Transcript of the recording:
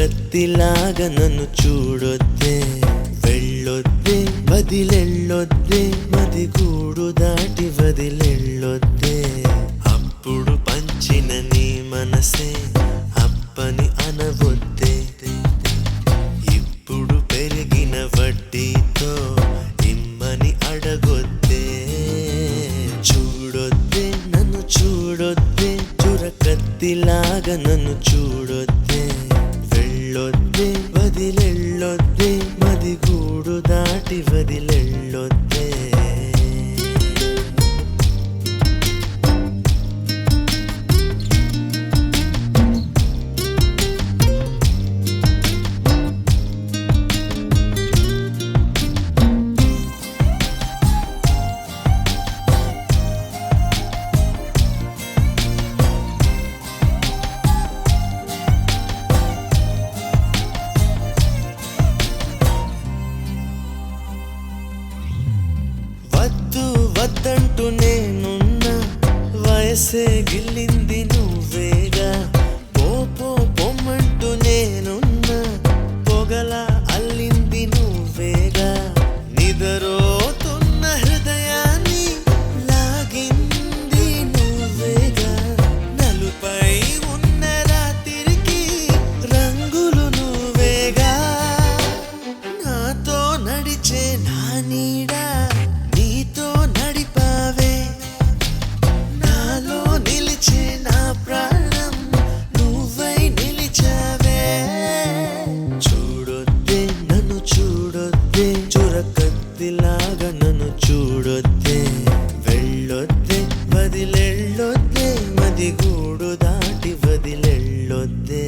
కత్తిలాగా నన్ను చూడొద్దే, వెళ్ళొద్దే వదిలెళ్ళొద్దే, మది గూడు దాటి వదిలెళ్ళొద్దే. అప్పుడు పంచిన నీ మనసే అప్పని అనవొద్దే, ఇప్పుడు పెరిగిన వడ్డీతో ఇమ్మని అడగొద్దే. చూడొద్దే నన్ను చూడొద్దే, చురకత్తిలాగా నన్ను చూడొద్దే, వెళ్ళొద్దే వదిలెళ్ళొద్దే, మది గూడు దాటి వదిలెళ్ళొద్దే. వద్దు వద్దంటూ నేనున్నా, వయసే గిల్లింది నువ్వేగా. పో పో పొమ్మంటూ నేనున్నా, పొగలా అల్లింది నువ్వేగా. నిదరోతున్న హృదయాన్ని లాగింది నువ్వేగా. నలుపై ఉన్న రాత్రికి రంగులు నువ్వేగా. నాతో నడిచే నా నీడా నీతో నడిపావే, నాలో నిలిచే నా ప్రాణం నువ్వై నిలిచావే. చూడొద్దే నన్ను చూడొద్దే, చురకత్తిలాగా నన్ను చూడొద్దే, వెళ్ళొద్దే వదిలెళ్ళొద్దే, మది గూడు దాటి వదిలెళ్ళొద్దే.